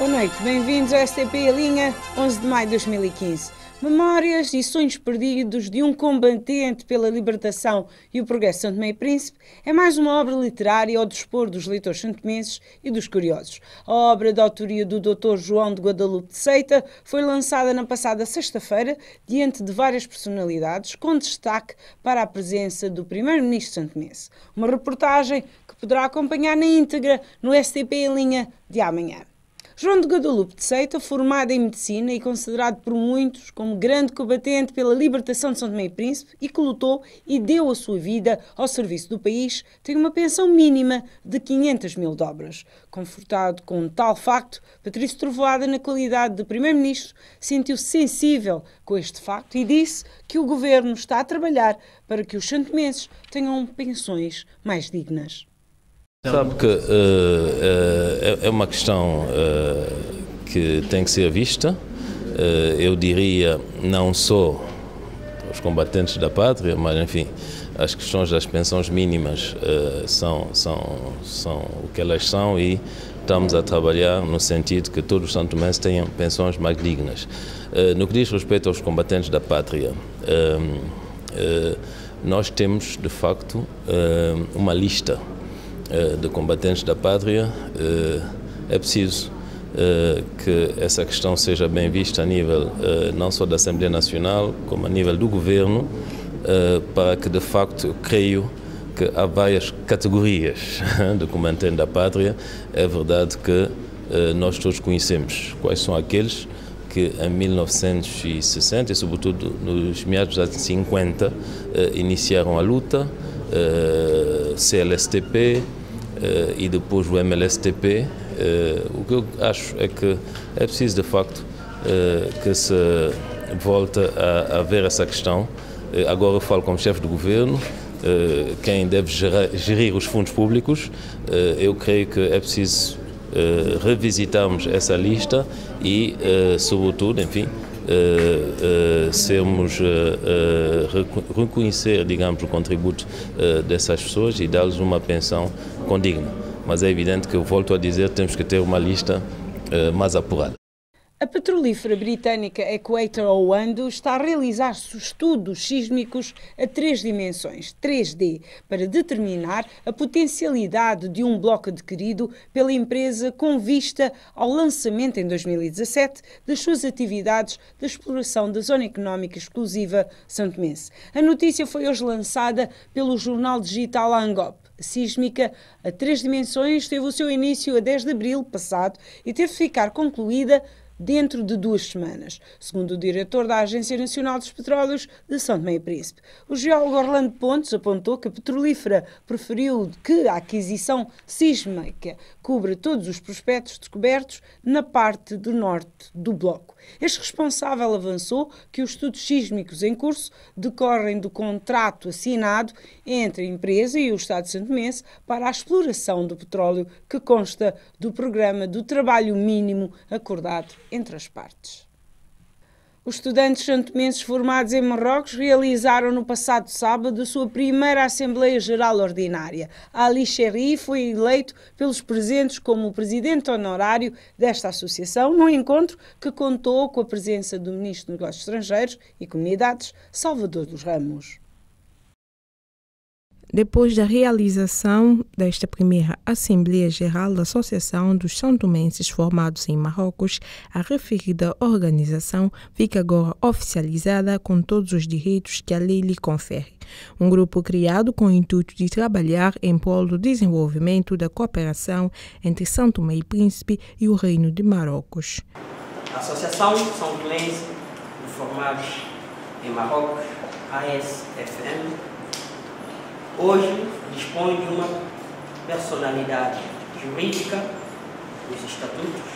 Boa noite, bem-vindos ao STP em Linha, 11 de maio de 2015. Memórias e sonhos perdidos de um combatente pela libertação e o progresso de São Tomé e Príncipe é mais uma obra literária ao dispor dos leitores santomenses e dos curiosos. A obra de autoria do Dr. João de Guadalupe de Seita foi lançada na passada sexta-feira diante de várias personalidades, com destaque para a presença do primeiro-ministro santomense. Uma reportagem que poderá acompanhar na íntegra no STP em Linha de amanhã. João de Guadalupe de Seita, formado em Medicina e considerado por muitos como grande combatente pela libertação de São Tomé e Príncipe e que lutou e deu a sua vida ao serviço do país, tem uma pensão mínima de 500 mil dobras. Confortado com tal facto, Patrício Trovoada, na qualidade de Primeiro-Ministro, sentiu-se sensível com este facto e disse que o Governo está a trabalhar para que os santomenses tenham pensões mais dignas. Sabe que é uma questão que tem que ser vista, eu diria não só os combatentes da pátria, mas enfim, as questões das pensões mínimas são o que elas são e estamos a trabalhar no sentido que todos os santomenses tenham pensões mais dignas. No que diz respeito aos combatentes da pátria, nós temos de facto uma lista de combatentes da pátria. É preciso que essa questão seja bem vista a nível não só da Assembleia Nacional, como a nível do Governo, para que de facto eu creio que há várias categorias de combatentes da pátria. É verdade que nós todos conhecemos quais são aqueles que em 1960 e sobretudo nos meados dos anos 50 iniciaram a luta, CLSTP e depois o MLSTP. O que eu acho é que é preciso de facto que se volte a ver essa questão. Agora eu falo como chefe do governo, quem deve gerir os fundos públicos. Eu creio que é preciso revisitarmos essa lista e, sobretudo, enfim, reconhecer, digamos, o contributo dessas pessoas e dar-lhes uma pensão condigna. Mas é evidente que, eu volto a dizer, temos que ter uma lista mais apurada. A petrolífera britânica Equator Oando está a realizar estudos sísmicos a 3 dimensões, 3D, para determinar a potencialidade de um bloco adquirido pela empresa com vista ao lançamento em 2017 das suas atividades de exploração da Zona Económica Exclusiva santomense. A notícia foi hoje lançada pelo jornal digital Angop. A sísmica a 3 dimensões teve o seu início a 10 de abril passado e teve de ficar concluída dentro de 2 semanas, segundo o diretor da Agência Nacional dos Petróleos de São Tomé e Príncipe. O geólogo Orlando Pontes apontou que a petrolífera preferiu que a aquisição sísmica cubra todos os prospectos descobertos na parte do norte do bloco. Este responsável avançou que os estudos sísmicos em curso decorrem do contrato assinado entre a empresa e o Estado santomense para a exploração do petróleo, que consta do programa do trabalho mínimo acordado entre as partes. Os estudantes santomenses formados em Marrocos realizaram no passado sábado a sua primeira Assembleia Geral Ordinária. Ali Cherri foi eleito pelos presentes como o presidente honorário desta associação, num encontro que contou com a presença do Ministro dos Negócios Estrangeiros e Comunidades, Salvador dos Ramos. Depois da realização desta primeira Assembleia Geral da Associação dos Santomenses formados em Marrocos, a referida organização fica agora oficializada com todos os direitos que a lei lhe confere. Um grupo criado com o intuito de trabalhar em prol do desenvolvimento da cooperação entre São Tomé e Príncipe e o Reino de Marrocos. A Associação São Tomense de Formados em Marrocos, ASFM, hoje dispõe de uma personalidade jurídica, os estatutos,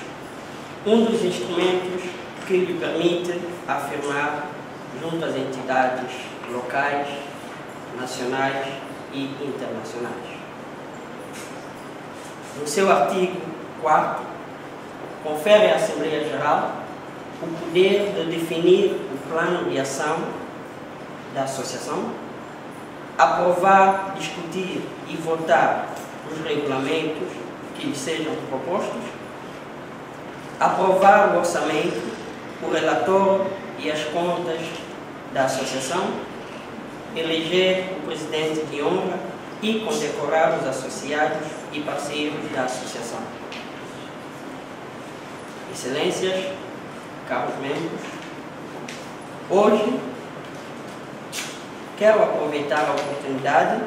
um dos instrumentos que lhe permite afirmar junto às entidades locais, nacionais e internacionais. No seu artigo 4º, confere à Assembleia Geral o poder de definir o plano de ação da Associação, aprovar, discutir e votar os regulamentos que lhe sejam propostos, aprovar o orçamento, o relator e as contas da associação, eleger o presidente de honra e condecorar os associados e parceiros da associação. Excelências, caros membros, hoje quero aproveitar a oportunidade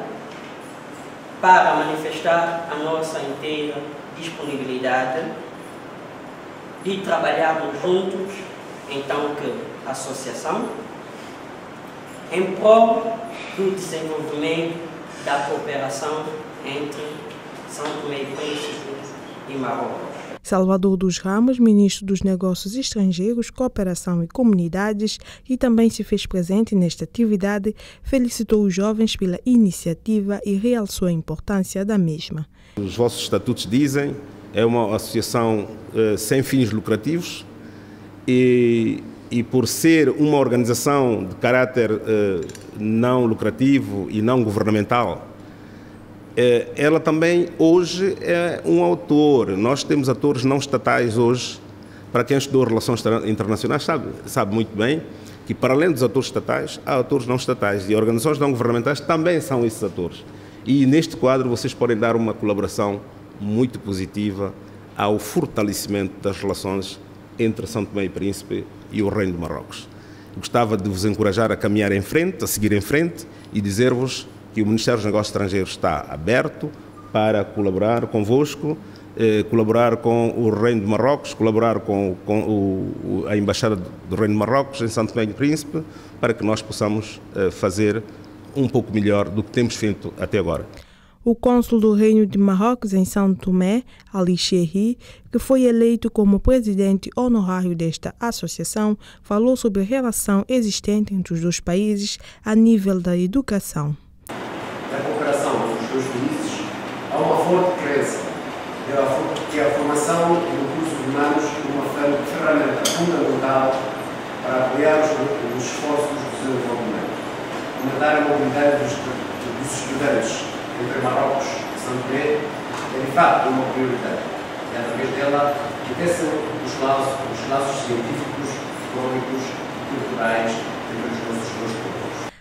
para manifestar a nossa inteira disponibilidade de trabalharmos juntos, então, que a associação, em prol do desenvolvimento da cooperação entre São Tomé e Príncipe e Marrocos. Salvador dos Ramos, ministro dos Negócios Estrangeiros, Cooperação e Comunidades, que também se fez presente nesta atividade, felicitou os jovens pela iniciativa e realçou a importância da mesma. Os vossos estatutos dizem é uma associação sem fins lucrativos e por ser uma organização de caráter não lucrativo e não governamental, ela também hoje é um autor. Nós temos atores não estatais hoje. Para quem estudou relações internacionais sabe muito bem que, para além dos atores estatais, há atores não estatais e organizações não governamentais também são esses atores. E neste quadro vocês podem dar uma colaboração muito positiva ao fortalecimento das relações entre São Tomé e Príncipe e o Reino de Marrocos. Gostava de vos encorajar a caminhar em frente, a seguir em frente e dizer-vos que o Ministério dos Negócios Estrangeiros está aberto para colaborar convosco, colaborar com o Reino de Marrocos, colaborar com a Embaixada do Reino de Marrocos em São Tomé e Príncipe, para que nós possamos fazer um pouco melhor do que temos feito até agora. O cônsul do Reino de Marrocos em São Tomé, Ali Cherri, que foi eleito como presidente honorário desta associação, falou sobre a relação existente entre os dois países a nível da educação. Da cooperação entre os dois países, há uma forte crença que a formação e recursos humanos é uma ferramenta fundamental para apoiar os esforços de desenvolvimento, aumentar a mobilidade dos estudantes entre Marrocos e São Tomé é de facto uma prioridade e através dela crescem os laços científicos, económicos e culturais entre os nossos dois povos.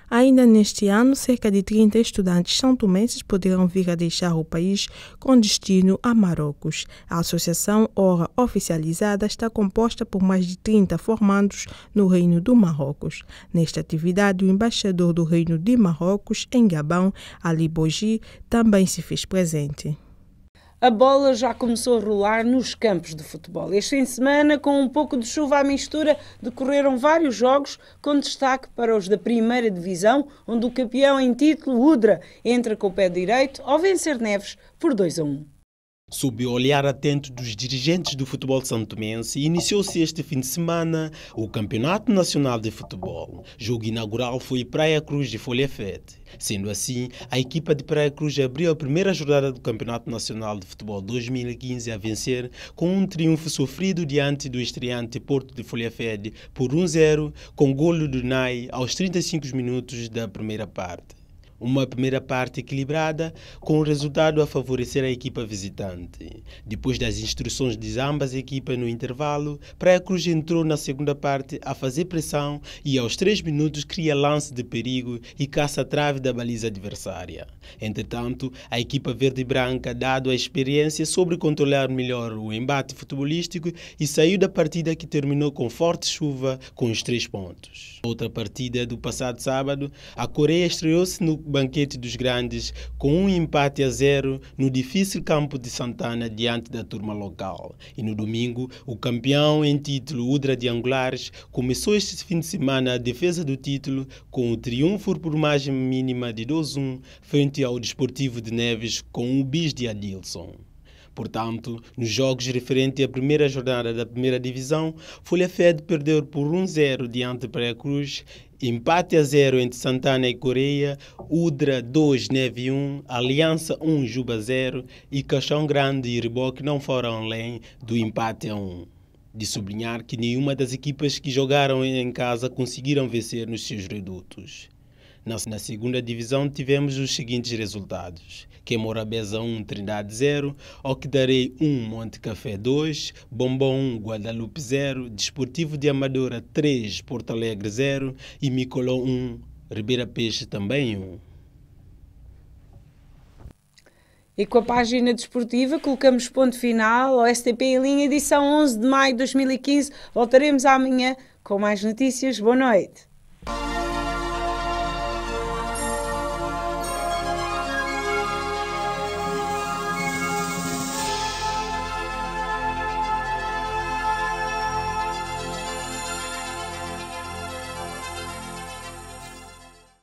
Ainda neste ano, cerca de 30 estudantes são-tomenses poderão vir a deixar o país com destino a Marrocos. A associação, ora oficializada, está composta por mais de 30 formandos no Reino do Marrocos. Nesta atividade, o embaixador do Reino de Marrocos, em Gabão, Ali Boji, também se fez presente. A bola já começou a rolar nos campos de futebol. Este fim de semana, com um pouco de chuva à mistura, decorreram vários jogos, com destaque para os da primeira divisão, onde o campeão em título, Udra, entra com o pé direito ao vencer Neves por 2-1. Sob o olhar atento dos dirigentes do futebol santomense, iniciou-se este fim de semana o Campeonato Nacional de Futebol. O jogo inaugural foi Praia Cruz de Folha-Fete. Sendo assim, a equipa de Praia Cruz abriu a primeira jornada do Campeonato Nacional de Futebol 2015 a vencer com um triunfo sofrido diante do estreante Porto de Folha-Fete por 1-0, com golo do Nai aos 35 minutos da primeira parte. Uma primeira parte equilibrada, com o resultado a favorecer a equipa visitante. Depois das instruções de ambas as equipas no intervalo, Praia Cruz entrou na segunda parte a fazer pressão e aos 3 minutos cria lance de perigo e caça a trave da baliza adversária. Entretanto, a equipa verde e branca, dado a experiência, soube controlar melhor o embate futebolístico e saiu da partida que terminou com forte chuva com os 3 pontos. Outra partida do passado sábado, a Coreia estreou-se no banquete dos grandes com um empate a 0 no difícil campo de Santana diante da turma local. E no domingo, o campeão em título Udra de Angulares começou este fim de semana a defesa do título com o triunfo por margem mínima de 2-1 frente ao Desportivo de Neves com o bis de Adilson. Portanto, nos jogos referentes à primeira jornada da primeira divisão, Folha-Fete perdeu por 1-0 diante de Praia Cruz, empate a 0 entre Santana e Coreia, Udra 2, Neve 1, Aliança 1, Juba 0 e Caixão Grande e Reboque não foram além do empate a 1. De sublinhar que nenhuma das equipas que jogaram em casa conseguiram vencer nos seus redutos. Na segunda divisão tivemos os seguintes resultados: Quemorabeza 1, Trindade 0, Oquidarei 1, Monte Café 2, Bombom 1, Guadalupe 0, Desportivo de Amadora 3, Porto Alegre 0 e Micoló 1, Ribeira Peixe também 1. E com a página desportiva colocamos ponto final ao STP em linha, edição 11 de maio de 2015. Voltaremos amanhã com mais notícias. Boa noite.